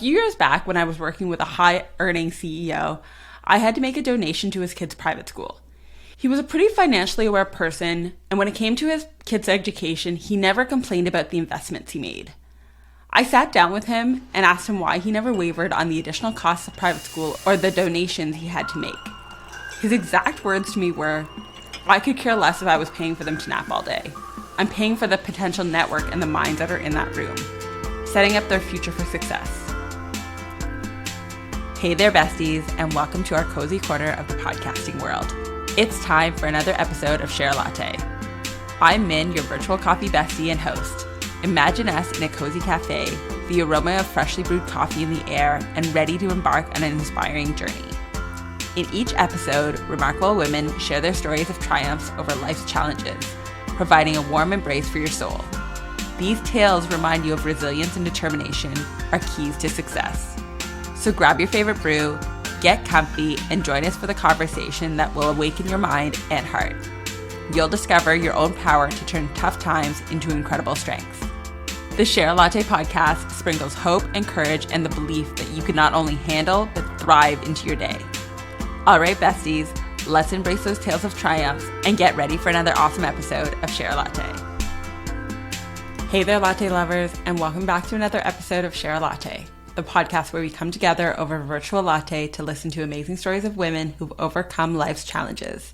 few years back, when I was working with a high-earning CEO, I had to make a donation to his kid's private school. He was a pretty financially aware person, and when it came to his kid's education, he never complained about the investments he made. I sat down with him and asked him why he never wavered on the additional costs of private school or the donations he had to make. His exact words to me were, "I could care less if I was paying for them to nap all day. I'm paying for the potential network and the minds that are in that room, setting up their future for success." Hey there, besties, and welcome to our cozy corner of the podcasting world. It's time for another episode of Share a Latte. I'm Min, your virtual coffee bestie and host. Imagine us in a cozy cafe, the aroma of freshly brewed coffee in the air, and ready to embark on an inspiring journey. In each episode, remarkable women share their stories of triumphs over life's challenges, providing a warm embrace for your soul. These tales remind you of resilience and determination are keys to success. So grab your favorite brew, get comfy, and join us for the conversation that will awaken your mind and heart. You'll discover your own power to turn tough times into incredible strengths. The Share a Latte podcast sprinkles hope and courage and the belief that you can not only handle, but thrive into your day. All right, besties, let's embrace those tales of triumphs and get ready for another awesome episode of Share a Latte. Hey there, latte lovers, and welcome back to another episode of Share a Latte, the podcast where we come together over a virtual latte to listen to amazing stories of women who've overcome life's challenges.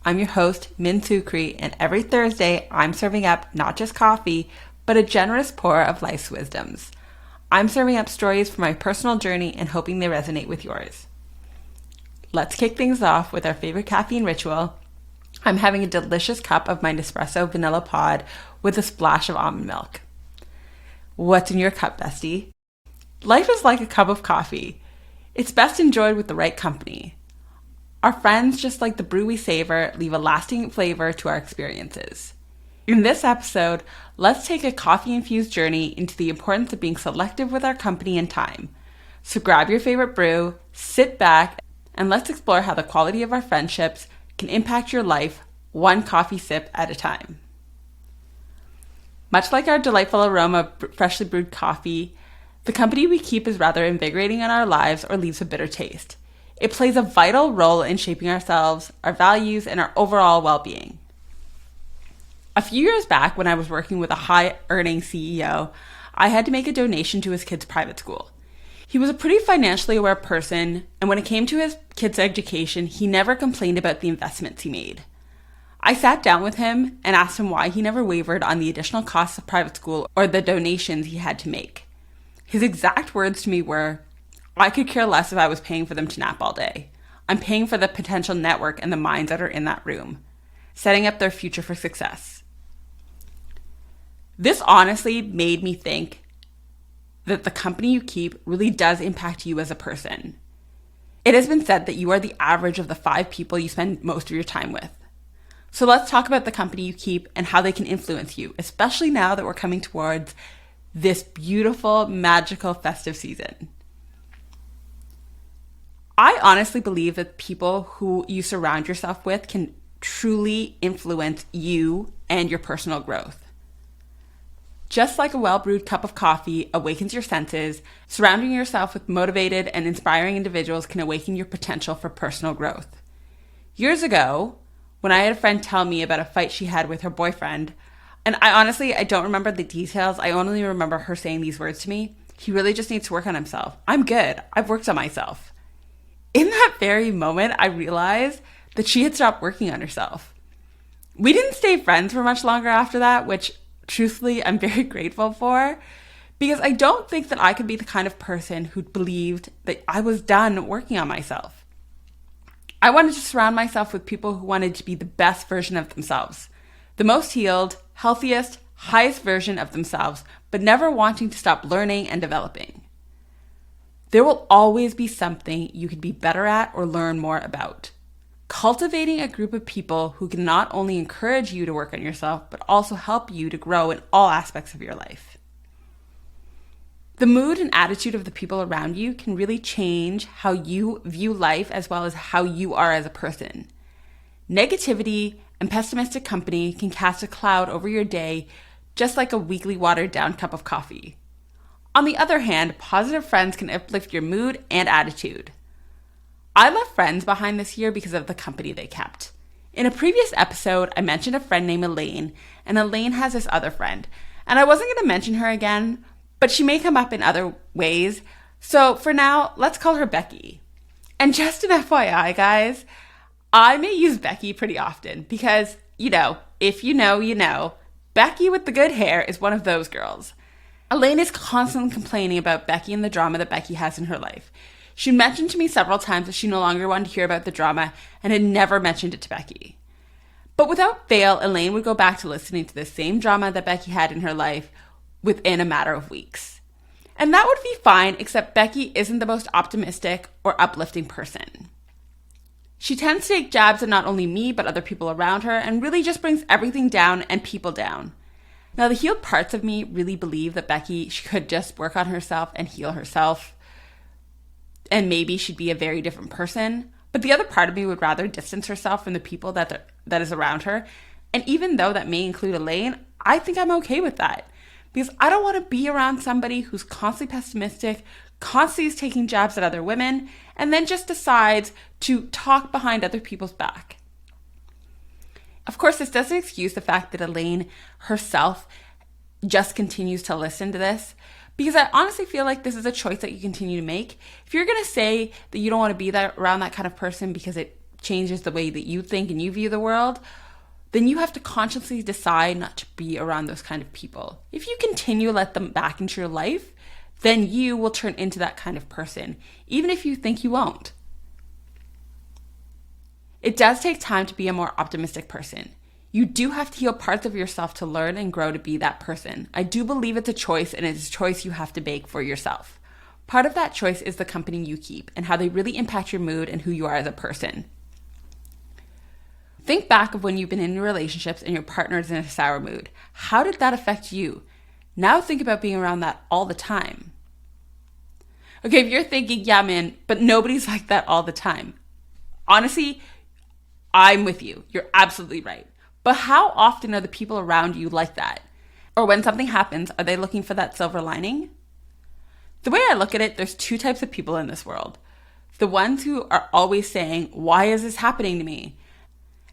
I'm your host, Min Sukree, and every Thursday, I'm serving up not just coffee, but a generous pour of life's wisdoms. I'm serving up stories from my personal journey and hoping they resonate with yours. Let's kick things off with our favorite caffeine ritual. I'm having a delicious cup of my Nespresso vanilla pod with a splash of almond milk. What's in your cup, bestie? Life is like a cup of coffee. It's best enjoyed with the right company. Our friends, just like the brew we savor, leave a lasting flavor to our experiences. In this episode, let's take a coffee-infused journey into the importance of being selective with our company and time. So grab your favorite brew, sit back, and let's explore how the quality of our friendships can impact your life one coffee sip at a time. Much like our delightful aroma of freshly brewed coffee, the company we keep is rather invigorating in our lives or leaves a bitter taste. It plays a vital role in shaping ourselves, our values, and our overall well-being. A few years back, when I was working with a high-earning CEO, I had to make a donation to his kid's private school. He was a pretty financially aware person, and when it came to his kid's education, he never complained about the investments he made. I sat down with him and asked him why he never wavered on the additional costs of private school or the donations he had to make. His exact words to me were, "I could care less if I was paying for them to nap all day. I'm paying for the potential network and the minds that are in that room, setting up their future for success." This honestly made me think that the company you keep really does impact you as a person. It has been said that you are the average of the 5 people you spend most of your time with. So let's talk about the company you keep and how they can influence you, especially now that we're coming towards this beautiful, magical, festive season. I honestly believe that people who you surround yourself with can truly influence you and your personal growth. Just like a well-brewed cup of coffee awakens your senses, surrounding yourself with motivated and inspiring individuals can awaken your potential for personal growth. Years ago, when I had a friend tell me about a fight she had with her boyfriend, and I don't remember the details, I only remember her saying these words to me, "He really just needs to work on himself. I'm good. I've worked on myself." In that very moment, I realized that she had stopped working on herself. We didn't stay friends for much longer after that, which truthfully, I'm very grateful for, because I don't think that I could be the kind of person who believed that I was done working on myself. I wanted to surround myself with people who wanted to be the best version of themselves, the most healed, healthiest, highest version of themselves, but never wanting to stop learning and developing. There will always be something you could be better at or learn more about. Cultivating a group of people who can not only encourage you to work on yourself, but also help you to grow in all aspects of your life. The mood and attitude of the people around you can really change how you view life as well as how you are as a person. Negativity and pessimistic company can cast a cloud over your day, just like a weakly watered down cup of coffee. On the other hand, positive friends can uplift your mood and attitude. I left friends behind this year because of the company they kept. In a previous episode, I mentioned a friend named Elaine, and Elaine has this other friend. And I wasn't going to mention her again, but she may come up in other ways. So for now, let's call her Becky. And just an FYI, guys, I may use Becky pretty often because, if you know, you know. Becky with the good hair is one of those girls. Elaine is constantly complaining about Becky and the drama that Becky has in her life. She mentioned to me several times that she no longer wanted to hear about the drama and had never mentioned it to Becky. But without fail, Elaine would go back to listening to the same drama that Becky had in her life within a matter of weeks. And that would be fine, except Becky isn't the most optimistic or uplifting person. She tends to take jabs at not only me, but other people around her, and really just brings everything down and people down. Now, the healed parts of me really believe that Becky could just work on herself and heal herself, and maybe she'd be a very different person. But the other part of me would rather distance herself from the people that is around her. And even though that may include Elaine, I think I'm okay with that. Because I don't want to be around somebody who's constantly pessimistic, constantly is taking jabs at other women, and then just decides to talk behind other people's back. Of course, this doesn't excuse the fact that Elaine herself just continues to listen to this, because I honestly feel like this is a choice that you continue to make. If you're going to say that you don't want to be around that kind of person because it changes the way that you think and you view the world, then you have to consciously decide not to be around those kind of people. If you continue to let them back into your life, then you will turn into that kind of person, even if you think you won't. It does take time to be a more optimistic person. You do have to heal parts of yourself to learn and grow to be that person. I do believe it's a choice, and it's a choice you have to make for yourself. Part of that choice is the company you keep and how they really impact your mood and who you are as a person. Think back of when you've been in relationships and your partner is in a sour mood. How did that affect you? Now think about being around that all the time. Okay, if you're thinking, yeah, man, but nobody's like that all the time. Honestly, I'm with you. You're absolutely right. But how often are the people around you like that? Or when something happens, are they looking for that silver lining? The way I look at it, there's two types of people in this world. The ones who are always saying, why is this happening to me?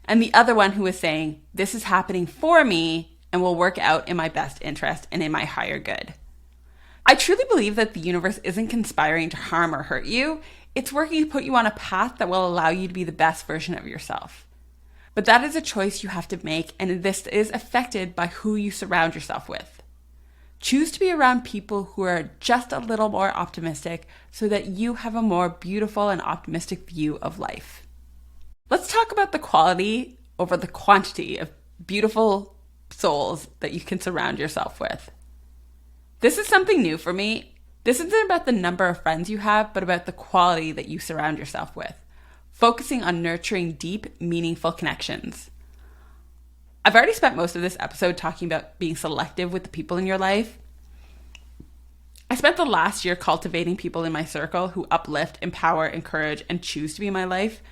And the other one who is saying, this is happening for me and will work out in my best interest and in my higher good. I truly believe that the universe isn't conspiring to harm or hurt you. It's working to put you on a path that will allow you to be the best version of yourself. But that is a choice you have to make, and this is affected by who you surround yourself with. Choose to be around people who are just a little more optimistic so that you have a more beautiful and optimistic view of life. Let's talk about the quality over the quantity of beautiful souls that you can surround yourself with. This is something new for me. This isn't about the number of friends you have, but about the quality that you surround yourself with. Focusing on nurturing deep, meaningful connections. I've already spent most of this episode talking about being selective with the people in your life. I spent the last year cultivating people in my circle who uplift, empower, encourage, and choose to be in my life.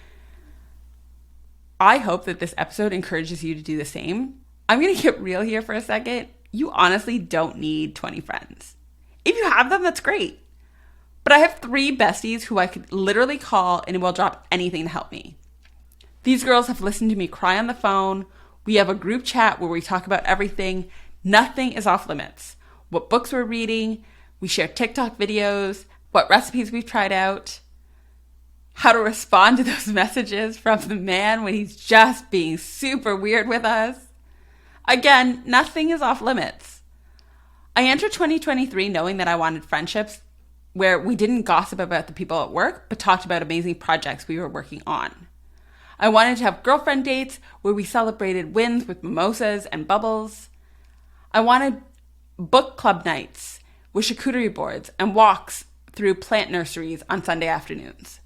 I hope that this episode encourages you to do the same. I'm going to get real here for a second. You honestly don't need 20 friends. If you have them, that's great. But I have 3 besties who I could literally call and will drop anything to help me. These girls have listened to me cry on the phone. We have a group chat where we talk about everything. Nothing is off limits. What books we're reading. We share TikTok videos. What recipes we've tried out. How to respond to those messages from the man when he's just being super weird with us. Again, nothing is off limits. I entered 2023 knowing that I wanted friendships where we didn't gossip about the people at work, but talked about amazing projects we were working on. I wanted to have girlfriend dates where we celebrated wins with mimosas and bubbles. I wanted book club nights with charcuterie boards and walks through plant nurseries on Sunday afternoons.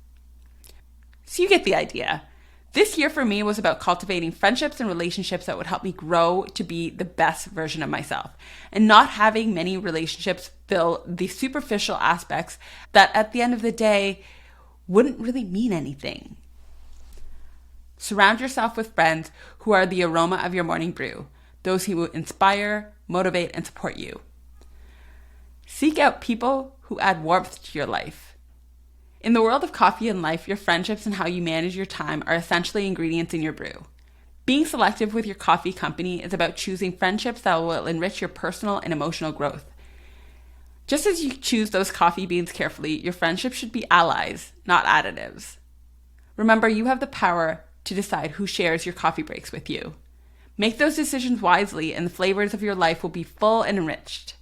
So you get the idea. This year for me was about cultivating friendships and relationships that would help me grow to be the best version of myself, and not having many relationships fill the superficial aspects that at the end of the day wouldn't really mean anything. Surround yourself with friends who are the aroma of your morning brew, those who will inspire, motivate, and support you. Seek out people who add warmth to your life. In the world of coffee and life, your friendships and how you manage your time are essentially ingredients in your brew. Being selective with your coffee company is about choosing friendships that will enrich your personal and emotional growth. Just as you choose those coffee beans carefully, your friendships should be allies, not additives. Remember, you have the power to decide who shares your coffee breaks with you. Make those decisions wisely, and the flavors of your life will be full and enriched.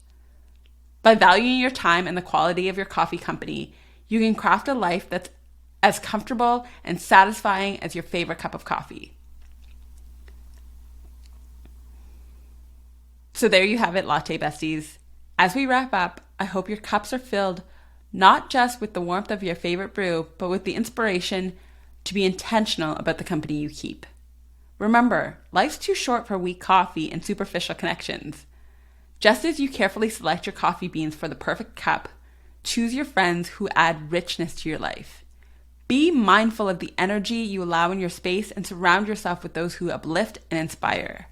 By valuing your time and the quality of your coffee company, you can craft a life that's as comfortable and satisfying as your favorite cup of coffee. So there you have it, latte besties. As we wrap up, I hope your cups are filled not just with the warmth of your favorite brew, but with the inspiration to be intentional about the company you keep. Remember, life's too short for weak coffee and superficial connections. Just as you carefully select your coffee beans for the perfect cup, choose your friends who add richness to your life. Be mindful of the energy you allow in your space and surround yourself with those who uplift and inspire.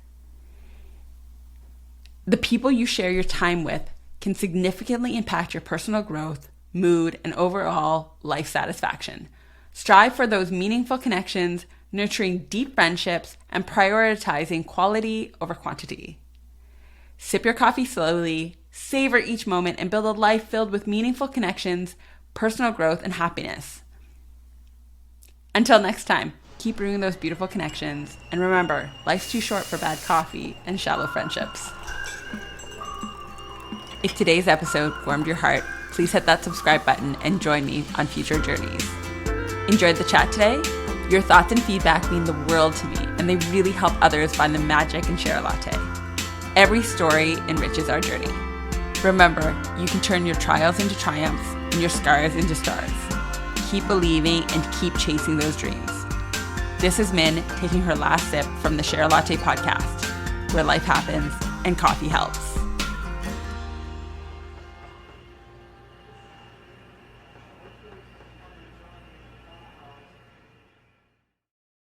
The people you share your time with can significantly impact your personal growth, mood, and overall life satisfaction. Strive for those meaningful connections, nurturing deep friendships, and prioritizing quality over quantity. Sip your coffee slowly, savor each moment, and build a life filled with meaningful connections, personal growth, and happiness. Until next time, keep brewing those beautiful connections, and remember, life's too short for bad coffee and shallow friendships. If today's episode warmed your heart, please hit that subscribe button and join me on future journeys. Enjoyed the chat today? Your thoughts and feedback mean the world to me, and they really help others find the magic in Share a Latte. Every story enriches our journey. Remember, you can turn your trials into triumphs and your scars into stars. Keep believing and keep chasing those dreams. This is Min taking her last sip from the Share a Latte podcast, where life happens and coffee helps.